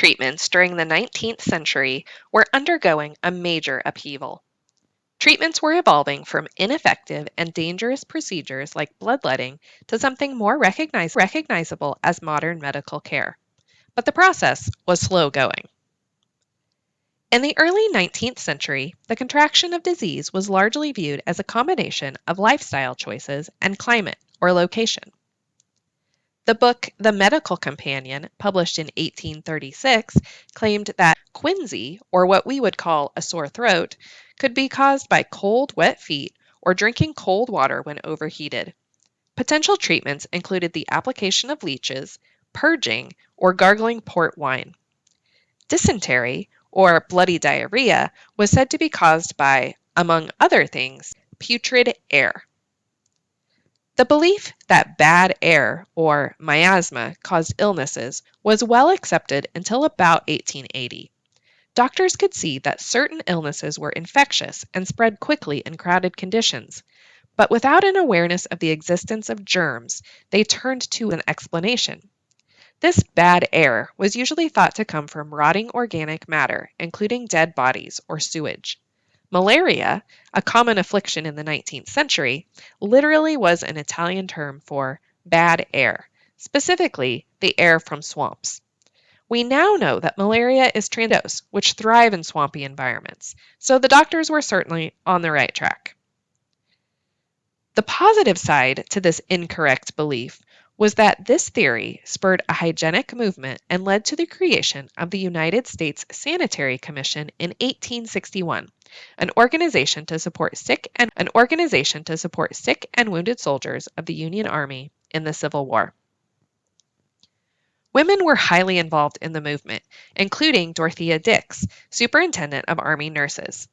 treatments during the 19th century were undergoing a major upheaval. Treatments were evolving from ineffective and dangerous procedures like bloodletting to something more recognizable as modern medical care. But the process was slow going. In the early 19th century, the contraction of disease was largely viewed as a combination of lifestyle choices and climate or location. The book The Medical Companion, published in 1836, claimed that quinsy, or what we would call a sore throat, could be caused by cold, wet feet or drinking cold water when overheated. Potential treatments included the application of leeches, purging, or gargling port wine. Dysentery, or bloody diarrhea, was said to be caused by, among other things, putrid air. The belief that bad air, or miasma, caused illnesses was well accepted until about 1880. Doctors could see that certain illnesses were infectious and spread quickly in crowded conditions, but without an awareness of the existence of germs, they turned to an explanation. This bad air was usually thought to come from rotting organic matter, including dead bodies or sewage. Malaria, a common affliction in the 19th century, literally was an Italian term for bad air, specifically the air from swamps. We now know that malaria is transmissible, which thrive in swampy environments, so the doctors were certainly on the right track. The positive side to this incorrect belief was that this theory spurred a hygienic movement and led to the creation of the United States Sanitary Commission in 1861, an organization to support sick and wounded soldiers of the Union Army in the Civil War. Women were highly involved in the movement, including Dorothea Dix, superintendent of Army nurses.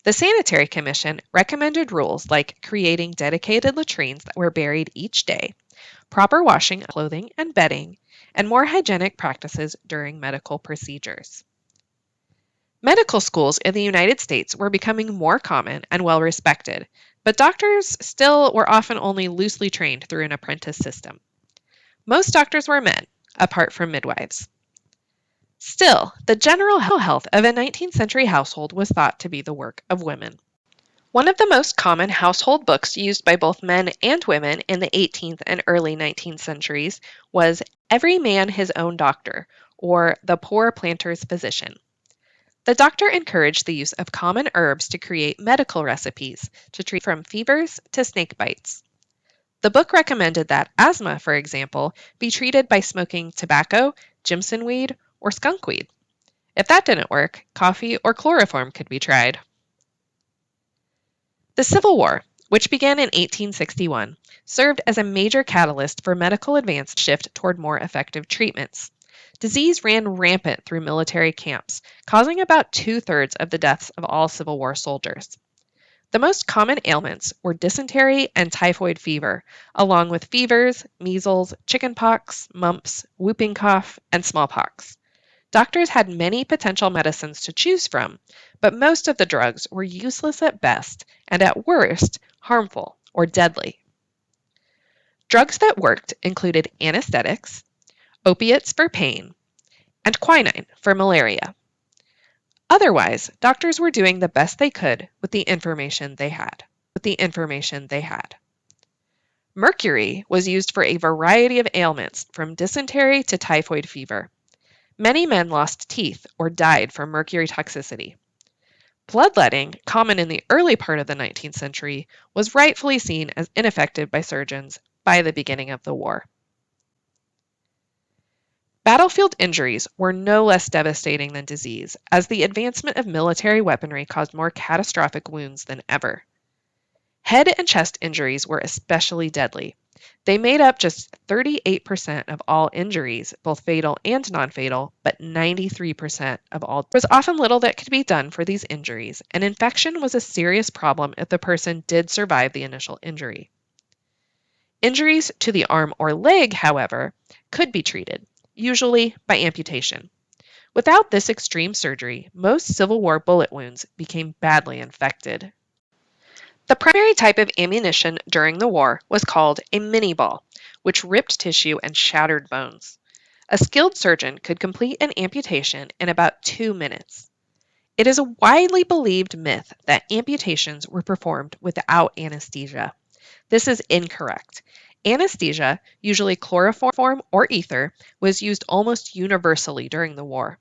The Sanitary Commission recommended rules like creating dedicated latrines that were buried each day, proper washing of clothing and bedding, and more hygienic practices during medical procedures. Medical schools in the United States were becoming more common and well respected, but doctors still were often only loosely trained through an apprentice system. Most doctors were men, apart from midwives. Still, the general health of a 19th century household was thought to be the work of women. One of the most common household books used by both men and women in the 18th and early 19th centuries was Every Man His Own Doctor, or The Poor Planter's Physician. The doctor encouraged the use of common herbs to create medical recipes to treat from fevers to snake bites. The book recommended that asthma, for example, be treated by smoking tobacco, Jimson weed, or skunkweed. If that didn't work, coffee or chloroform could be tried. The Civil War, which began in 1861, served as a major catalyst for medical advance shift toward more effective treatments. Disease ran rampant through military camps, causing about 2/3 of the deaths of all Civil War soldiers. The most common ailments were dysentery and typhoid fever, along with fevers, measles, chickenpox, mumps, whooping cough, and smallpox. Doctors had many potential medicines to choose from, but most of the drugs were useless at best and at worst harmful or deadly. Drugs that worked included anesthetics, opiates for pain, and quinine for malaria. Otherwise, doctors were doing the best they could with the information they had. Mercury was used for a variety of ailments, from dysentery to typhoid fever. Many men lost teeth or died from mercury toxicity. Bloodletting, common in the early part of the 19th century, was rightfully seen as ineffective by surgeons by the beginning of the war. Battlefield injuries were no less devastating than disease, as the advancement of military weaponry caused more catastrophic wounds than ever. Head and chest injuries were especially deadly. They made up just 38% of all injuries, both fatal and non-fatal, but 93% of all. There was often little that could be done for these injuries, and infection was a serious problem if the person did survive the initial injury. Injuries to the arm or leg, however, could be treated, usually by amputation. Without this extreme surgery, most Civil War bullet wounds became badly infected. The primary type of ammunition during the war was called a mini ball, which ripped tissue and shattered bones. A skilled surgeon could complete an amputation in about 2 minutes. It is a widely believed myth that amputations were performed without anesthesia. This is incorrect. Anesthesia, usually chloroform or ether, was used almost universally during the war.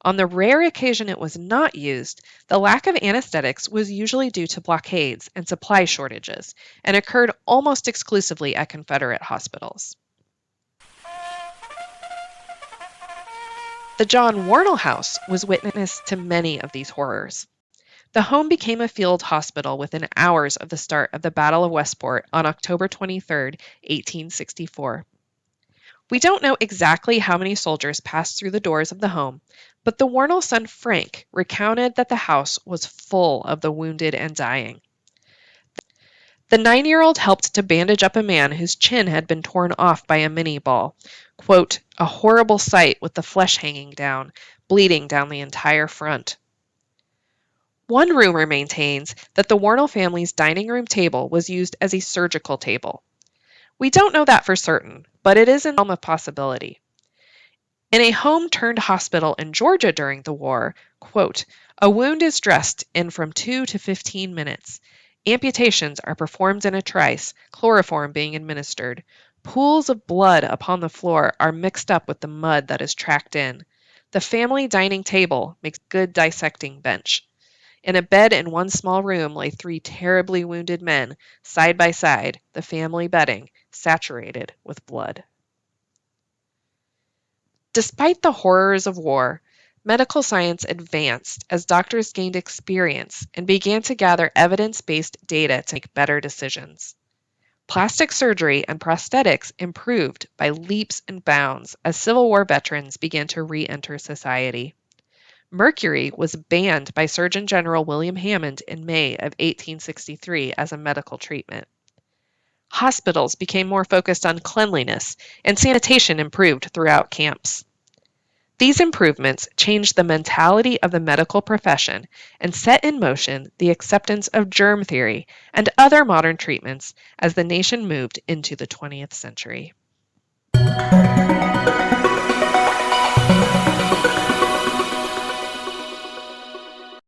On the rare occasion it was not used, the lack of anesthetics was usually due to blockades and supply shortages, and occurred almost exclusively at Confederate hospitals. The John Warnell House was witness to many of these horrors. The home became a field hospital within hours of the start of the Battle of Westport on October 23, 1864. We don't know exactly how many soldiers passed through the doors of the home, but the Warnell son Frank recounted that the house was full of the wounded and dying. The 9-year-old helped to bandage up a man whose chin had been torn off by a minie ball. Quote, "A horrible sight with the flesh hanging down, bleeding down the entire front." One rumor maintains that the Warnell family's dining room table was used as a surgical table. We don't know that for certain, but it is in the realm of possibility. In a home-turned-hospital in Georgia during the war, quote, "A wound is dressed in from 2 to 15 minutes. Amputations are performed in a trice, chloroform being administered. Pools of blood upon the floor are mixed up with the mud that is tracked in. The family dining table makes good dissecting bench. In a bed in one small room lay 3 terribly wounded men, side by side, the family bedding, saturated with blood." Despite the horrors of war, medical science advanced as doctors gained experience and began to gather evidence-based data to make better decisions. Plastic surgery and prosthetics improved by leaps and bounds as Civil War veterans began to re-enter society. Mercury was banned by Surgeon General William Hammond in May of 1863 as a medical treatment. Hospitals became more focused on cleanliness, and sanitation improved throughout camps. These improvements changed the mentality of the medical profession and set in motion the acceptance of germ theory and other modern treatments as the nation moved into the 20th century.